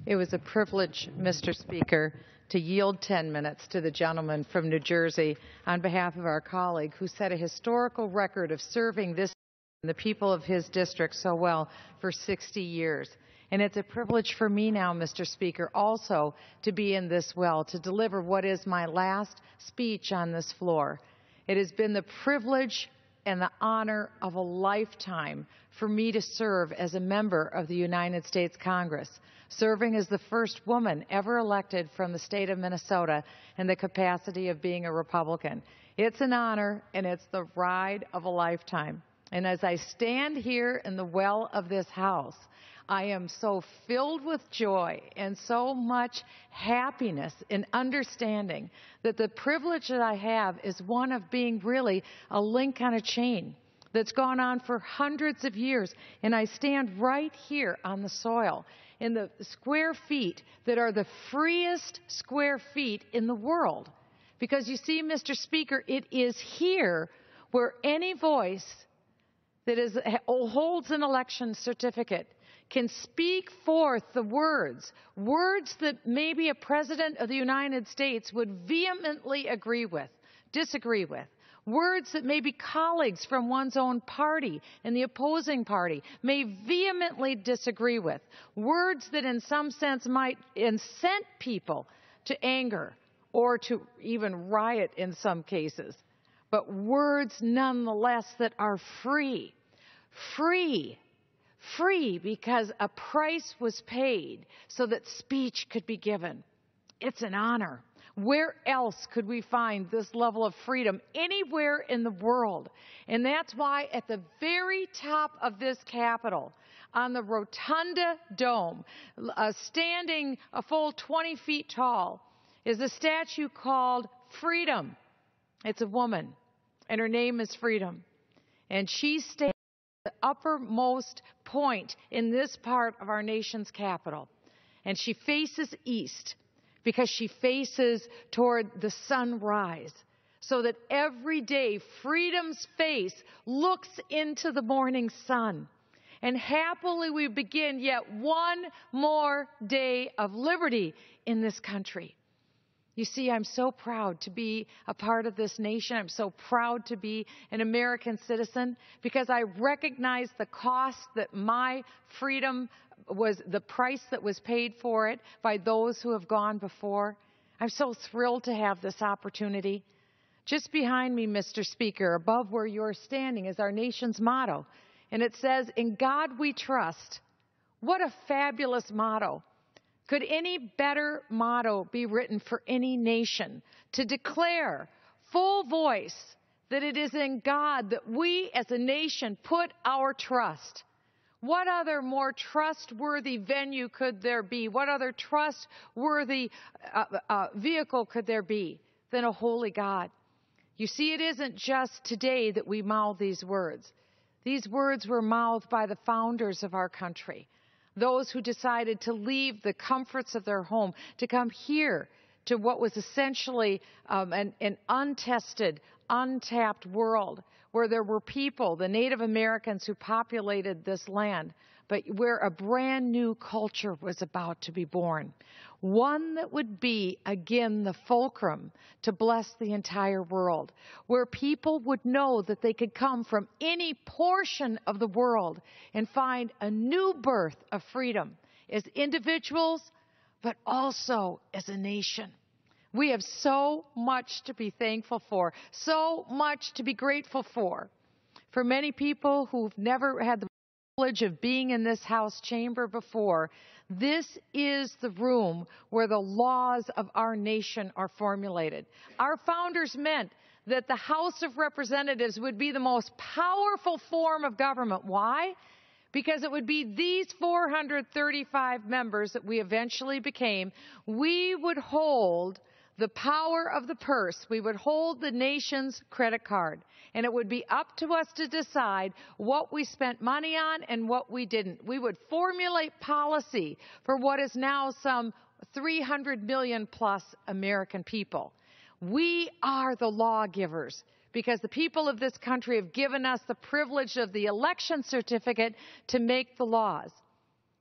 It was a privilege, Mr. Speaker, to yield 10 minutes to the gentleman from New Jersey on behalf of our colleague who set a historical record of serving this and the people of his district so well for 60 years. And it's a privilege for me now, Mr. Speaker, also to be in this well, to deliver what is my last speech on this floor. It has been the privilege and the honor of a lifetime for me to serve as a member of the United States Congress, serving as the first woman ever elected from the state of Minnesota in the capacity of being a Republican. It's an honor, and it's the ride of a lifetime. And as I stand here in the well of this House, I am so filled with joy and so much happiness in understanding that the privilege that I have is one of being really a link on a chain that's gone on for hundreds of years. And I stand right here on the soil in the square feet that are the freest square feet in the world. Because you see, Mr. Speaker, it is here where any voice that holds an election certificate can speak forth the words that maybe a president of the United States would vehemently disagree with, words that maybe colleagues from one's own party and the opposing party may vehemently disagree with, words that in some sense might incent people to anger or to even riot in some cases, but words nonetheless that are free because a price was paid so that speech could be given. It's an honor. Where else could we find this level of freedom? Anywhere in the world. And that's why at the very top of this Capitol, on the Rotunda Dome, standing a full 20 feet tall, is a statue called Freedom. It's a woman, and her name is Freedom. And she stands the uppermost point in this part of our nation's capital. And she faces east because she faces toward the sunrise, so that every day freedom's face looks into the morning sun. And happily we begin yet one more day of liberty in this country. You see, I'm so proud to be a part of this nation. I'm so proud to be an American citizen because I recognize the cost that my freedom was, the price that was paid for it by those who have gone before. I'm so thrilled to have this opportunity. Just behind me, Mr. Speaker, above where you're standing, is our nation's motto. And it says, "In God we trust." What a fabulous motto. Could any better motto be written for any nation to declare full voice that it is in God that we as a nation put our trust? What other more trustworthy venue could there be? What other trustworthy vehicle could there be than a holy God? You see, it isn't just today that we mouth these words. These words were mouthed by the founders of our country. Those who decided to leave the comforts of their home to come here to what was essentially an untested, untapped world where there were people, the Native Americans who populated this land, but where a brand new culture was about to be born. One that would be, again, the fulcrum to bless the entire world, where people would know that they could come from any portion of the world and find a new birth of freedom as individuals, but also as a nation. We have so much to be thankful for, so much to be grateful for. For many people who've never had the privilege of being in this House chamber before, this is the room where the laws of our nation are formulated. Our founders meant that the House of Representatives would be the most powerful form of government. Why? Because it would be these 435 members that we eventually became. We would hold the power of the purse. We would hold the nation's credit card. And it would be up to us to decide what we spent money on and what we didn't. We would formulate policy for what is now some 300 million plus American people. We are the lawgivers because the people of this country have given us the privilege of the election certificate to make the laws.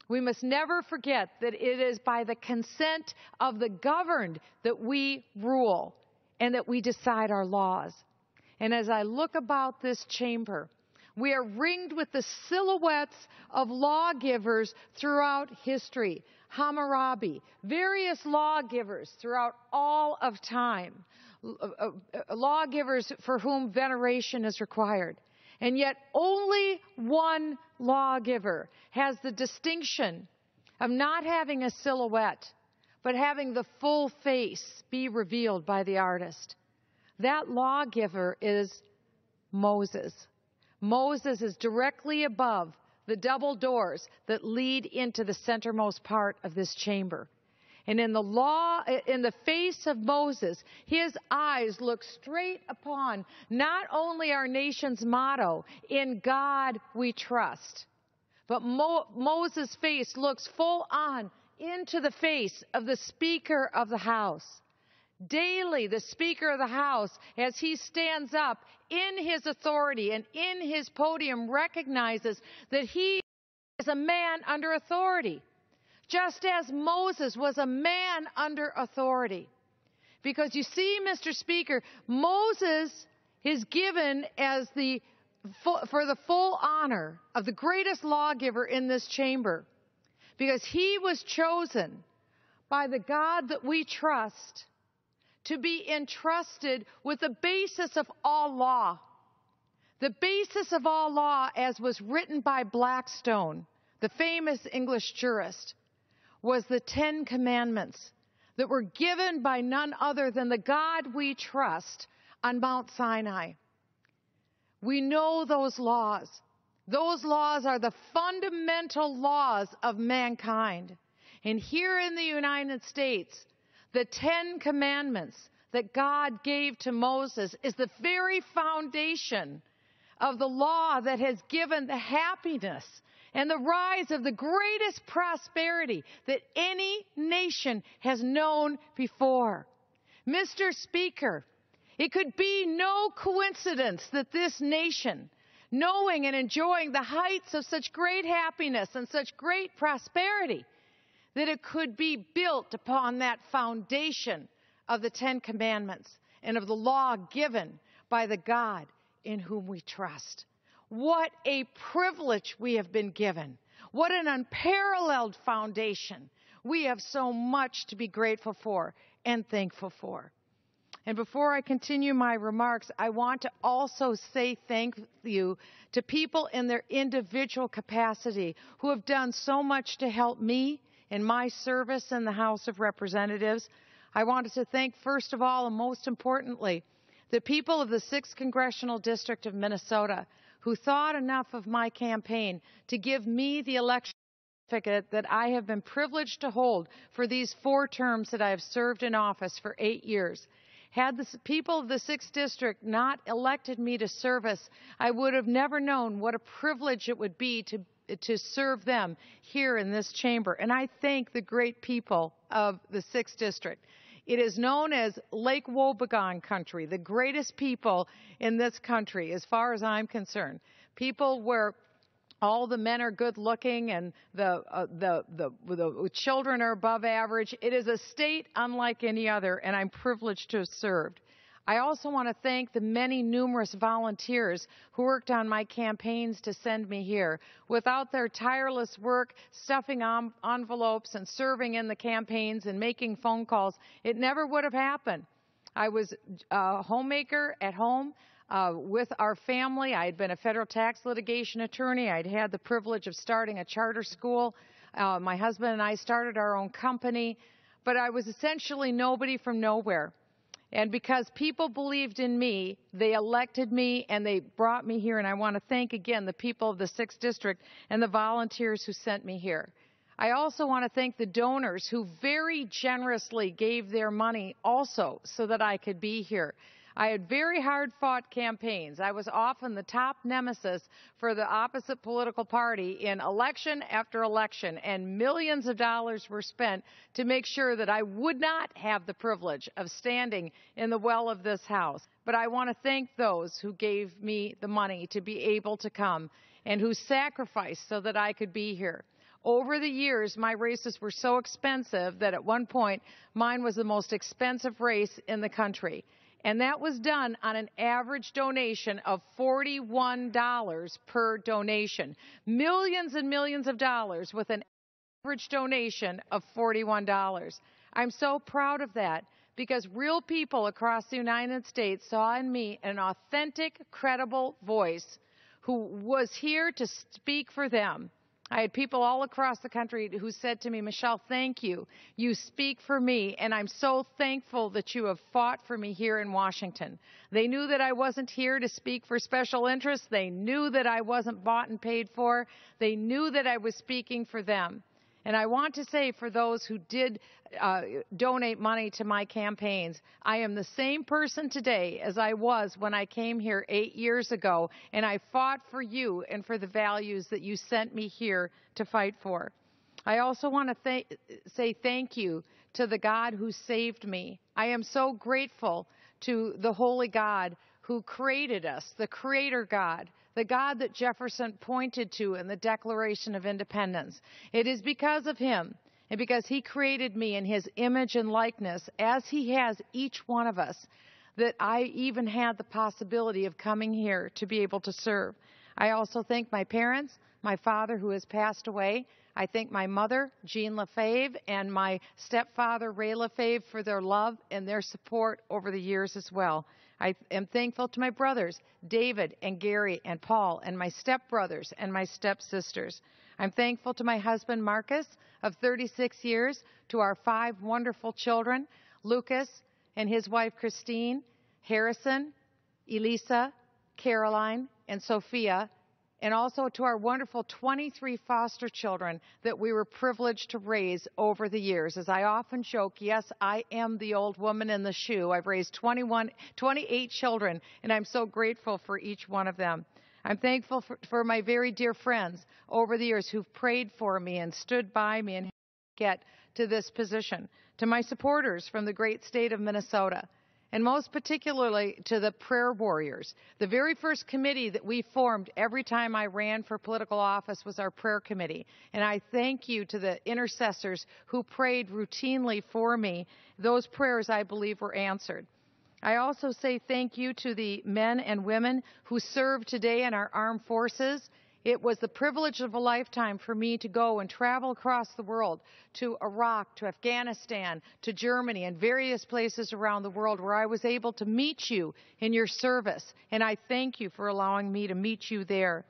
We must never forget that it is by the consent of the governed that we rule and that we decide our laws. And as I look about this chamber, we are ringed with the silhouettes of lawgivers throughout history. Hammurabi, various lawgivers throughout all of time, lawgivers for whom veneration is required. And yet only one lawgiver has the distinction of not having a silhouette, but having the full face be revealed by the artist. That lawgiver is Moses. Moses is directly above the double doors that lead into the centermost part of this chamber. And in the face of Moses, his eyes look straight upon not only our nation's motto, "In God we trust," but Moses' face looks full on into the face of the Speaker of the House. Daily, the Speaker of the House, as he stands up in his authority and in his podium, recognizes that he is a man under authority, just as Moses was a man under authority. Because you see, Mr. Speaker, Moses is given as for the full honor of the greatest lawgiver in this chamber, because he was chosen by the God that we trust to be entrusted with the basis of all law. The basis of all law, as was written by Blackstone, the famous English jurist, was the 10 Commandments that were given by none other than the God we trust on Mount Sinai. We know those laws. Those laws are the fundamental laws of mankind. And here in the United States, the 10 Commandments that God gave to Moses is the very foundation of the law that has given the happiness and the rise of the greatest prosperity that any nation has known before. Mr. Speaker, it could be no coincidence that this nation, knowing and enjoying the heights of such great happiness and such great prosperity, that it could be built upon that foundation of the 10 Commandments and of the law given by the God in whom we trust. What a privilege we have been given. What an unparalleled foundation. We have so much to be grateful for and thankful for. And before I continue my remarks, I want to also say thank you to people in their individual capacity who have done so much to help me in my service in the House of Representatives. I wanted to thank, first of all, and most importantly, the people of the 6th Congressional District of Minnesota who thought enough of my campaign to give me the election certificate that I have been privileged to hold for these 4 terms that I have served in office for 8 years. Had the people of the 6th District not elected me to service, I would have never known what a privilege it would be to serve them here in this chamber. And I thank the great people of the 6th District. It is known as Lake Wobegon country, the greatest people in this country, as far as I'm concerned. People where all the men are good looking and the children are above average. It is a state unlike any other, and I'm privileged to have served. I also want to thank the many numerous volunteers who worked on my campaigns to send me here. Without their tireless work, stuffing envelopes and serving in the campaigns and making phone calls, it never would have happened. I was a homemaker at home with our family. I had been a federal tax litigation attorney. I'd had the privilege of starting a charter school. My husband and I started our own company. But I was essentially nobody from nowhere. And because people believed in me, they elected me and they brought me here. And I want to thank again the people of the 6th District and the volunteers who sent me here. I also want to thank the donors who very generously gave their money also so that I could be here. I had very hard-fought campaigns. I was often the top nemesis for the opposite political party in election after election, and millions of dollars were spent to make sure that I would not have the privilege of standing in the well of this House. But I want to thank those who gave me the money to be able to come and who sacrificed so that I could be here. Over the years, my races were so expensive that at one point, mine was the most expensive race in the country. And that was done on an average donation of $41 per donation. Millions and millions of dollars with an average donation of $41. I'm so proud of that because real people across the United States saw in me an authentic, credible voice who was here to speak for them. I had people all across the country who said to me, Michele, thank you. You speak for me, and I'm so thankful that you have fought for me here in Washington. They knew that I wasn't here to speak for special interests. They knew that I wasn't bought and paid for. They knew that I was speaking for them. And I want to say for those who did donate money to my campaigns, I am the same person today as I was when I came here 8 years ago, and I fought for you and for the values that you sent me here to fight for. I also want to say thank you to the God who saved me. I am so grateful to the Holy God who created us, the Creator God, the God that Jefferson pointed to in the Declaration of Independence. It is because of him and because he created me in his image and likeness, as he has each one of us, that I even had the possibility of coming here to be able to serve. I also thank my parents, my father who has passed away. I thank my mother, Jean Lefebvre, and my stepfather, Ray Lefebvre, for their love and their support over the years as well. I am thankful to my brothers, David and Gary and Paul, and my stepbrothers and my stepsisters. I'm thankful to my husband, Marcus, of 36 years, to our 5 wonderful children, Lucas and his wife, Christine, Harrison, Elisa, Caroline, and Sophia, and also to our wonderful 23 foster children that we were privileged to raise over the years. As I often joke, yes, I am the old woman in the shoe. I've raised 28 children, and I'm so grateful for each one of them. I'm thankful for my very dear friends over the years who've prayed for me and stood by me and helped me get to this position. To my supporters from the great state of Minnesota, and most particularly to the prayer warriors. The very first committee that we formed every time I ran for political office was our prayer committee. And I thank you to the intercessors who prayed routinely for me. Those prayers, I believe, were answered. I also say thank you to the men and women who serve today in our armed forces. It was the privilege of a lifetime for me to go and travel across the world, to Iraq, to Afghanistan, to Germany, and various places around the world where I was able to meet you in your service. And I thank you for allowing me to meet you there.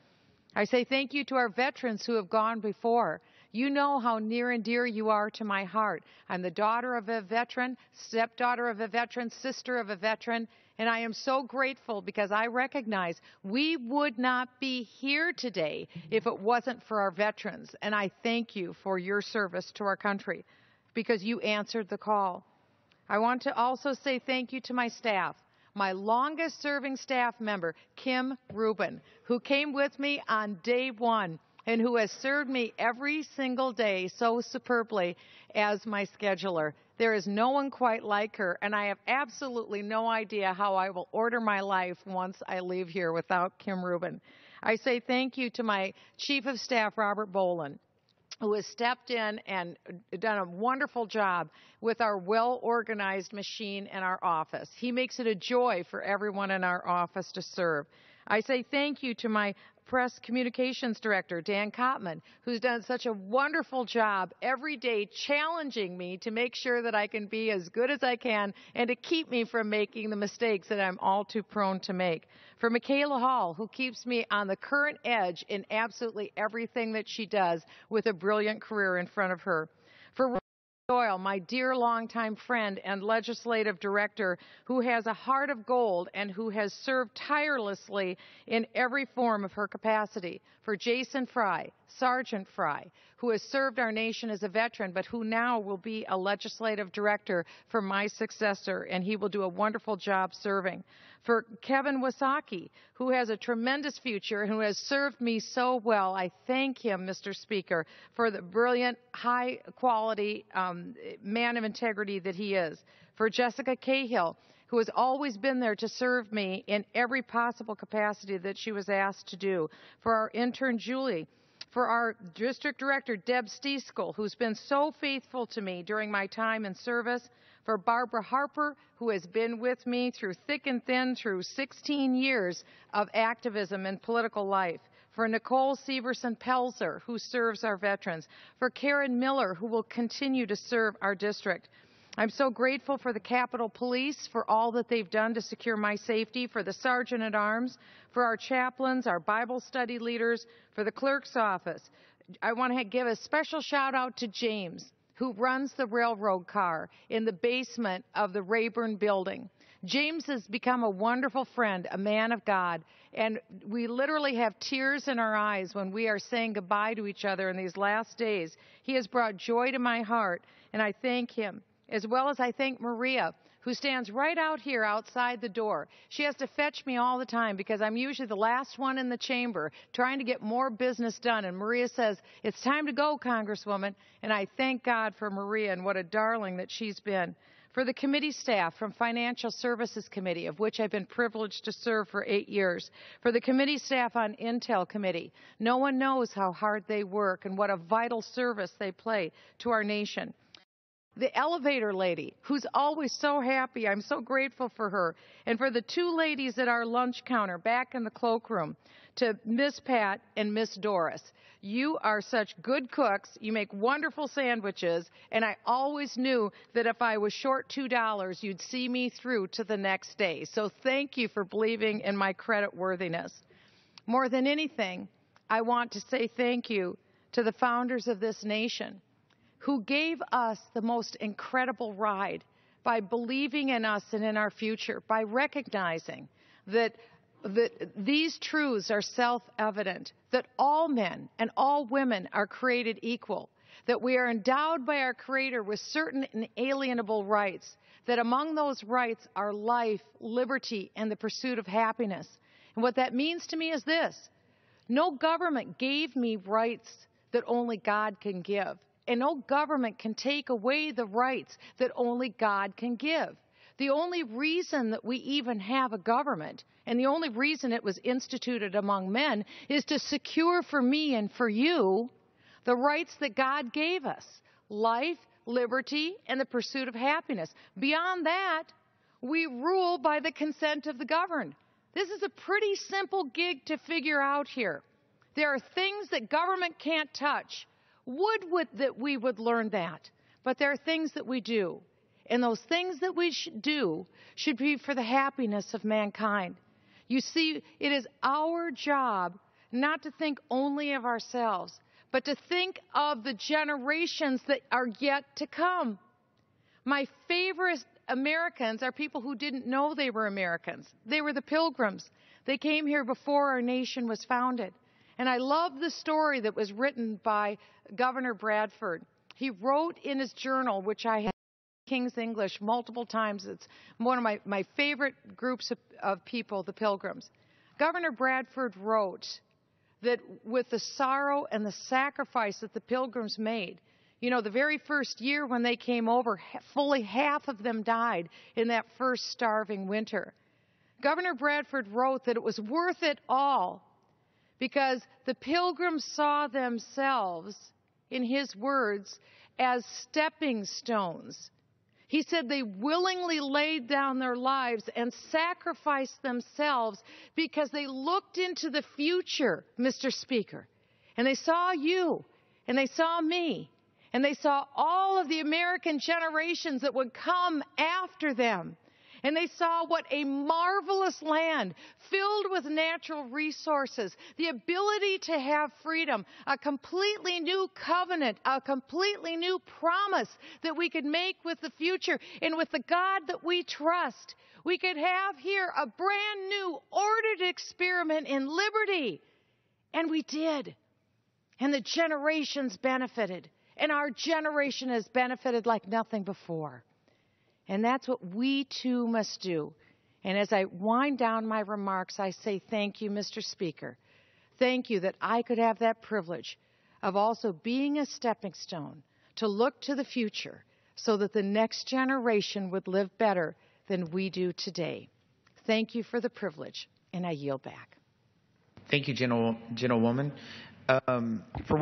I say thank you to our veterans who have gone before. You know how near and dear you are to my heart. I'm the daughter of a veteran, stepdaughter of a veteran, sister of a veteran, and I am so grateful because I recognize we would not be here today if it wasn't for our veterans. And I thank you for your service to our country because you answered the call. I want to also say thank you to my staff. My longest serving staff member, Kim Rubin, who came with me on day one and who has served me every single day so superbly as my scheduler. There is no one quite like her, and I have absolutely no idea how I will order my life once I leave here without Kim Rubin. I say thank you to my Chief of Staff, Robert Boland, who has stepped in and done a wonderful job with our well-organized machine in our office. He makes it a joy for everyone in our office to serve. I say thank you to my Press Communications Director, Dan Kottman, who's done such a wonderful job every day challenging me to make sure that I can be as good as I can and to keep me from making the mistakes that I'm all too prone to make. For Michaela Hall, who keeps me on the current edge in absolutely everything that she does with a brilliant career in front of her. For Doyle, my dear longtime friend and legislative director, who has a heart of gold and who has served tirelessly in every form of her capacity. For Jason Fry, Sergeant Fry, who has served our nation as a veteran, but who now will be a legislative director for my successor, and he will do a wonderful job serving. For Kevin Wasaki, who has a tremendous future and who has served me so well, I thank him, Mr. Speaker, for the brilliant, high-quality man of integrity that he is. For Jessica Cahill, who has always been there to serve me in every possible capacity that she was asked to do. For our intern, Julie. for our District Director, Deb Stieskel, who's been so faithful to me during my time in service, for Barbara Harper, who has been with me through thick and thin through 16 years of activism and political life, for Nicole Severson-Pelzer, who serves our veterans, for Karen Miller, who will continue to serve our district. I'm so grateful for the Capitol Police for all that they've done to secure my safety, for the Sergeant-at-Arms, for our chaplains, our Bible study leaders, for the clerk's office. I want to give a special shout out to James, who runs the railroad car in the basement of the Rayburn building. James has become a wonderful friend, a man of God, and we literally have tears in our eyes when we are saying goodbye to each other in these last days. He has brought joy to my heart, and I thank him, as well as I thank Maria, who stands right out here outside the door. She has to fetch me all the time because I'm usually the last one in the chamber trying to get more business done. And Maria says, "It's time to go, Congresswoman." And I thank God for Maria and what a darling that she's been. For the committee staff from Financial Services Committee, of which I've been privileged to serve for 8 years. For the committee staff on Intel Committee. No one knows how hard they work and what a vital service they play to our nation. The elevator lady, who's always so happy. I'm so grateful for her. And for the two ladies at our lunch counter back in the cloakroom, to Miss Pat and Miss Doris. You are such good cooks. You make wonderful sandwiches. And I always knew that if I was short $2, you'd see me through to the next day. So thank you for believing in my creditworthiness. More than anything, I want to say thank you to the founders of this nation, who gave us the most incredible ride by believing in us and in our future, by recognizing that these truths are self-evident, that all men and all women are created equal, that we are endowed by our Creator with certain inalienable rights, that among those rights are life, liberty, and the pursuit of happiness. And what that means to me is this: no government gave me rights that only God can give. And no government can take away the rights that only God can give. The only reason that we even have a government, and the only reason it was instituted among men, is to secure for me and for you the rights that God gave us: life, liberty, and the pursuit of happiness. Beyond that, we rule by the consent of the governed. This is a pretty simple gig to figure out here. There are things that government can't touch. Would that we would learn that. But there are things that we do. And those things that we do should be for the happiness of mankind. You see, it is our job not to think only of ourselves, but to think of the generations that are yet to come. My favorite Americans are people who didn't know they were Americans. They were the Pilgrims. They came here before our nation was founded. And I love the story that was written by Governor Bradford. He wrote in his journal, which I have in King's English multiple times. It's one of my favorite groups of people, the Pilgrims. Governor Bradford wrote that with the sorrow and the sacrifice that the Pilgrims made, you know, the very first year when they came over, fully half of them died in that first starving winter. Governor Bradford wrote that it was worth it all, because the Pilgrims saw themselves, in his words, as stepping stones. He said they willingly laid down their lives and sacrificed themselves because they looked into the future, Mr. Speaker. And they saw you, and they saw me, and they saw all of the American generations that would come after them. And they saw what a marvelous land filled with natural resources, the ability to have freedom, a completely new covenant, a completely new promise that we could make with the future. And with the God that we trust, we could have here a brand new ordered experiment in liberty. And we did. And the generations benefited. And our generation has benefited like nothing before. And that's what we too must do. And as I wind down my remarks, I say thank you, Mr. Speaker. Thank you that I could have that privilege of also being a stepping stone to look to the future so that the next generation would live better than we do today. Thank you for the privilege, and I yield back. Thank you, Gentlewoman. For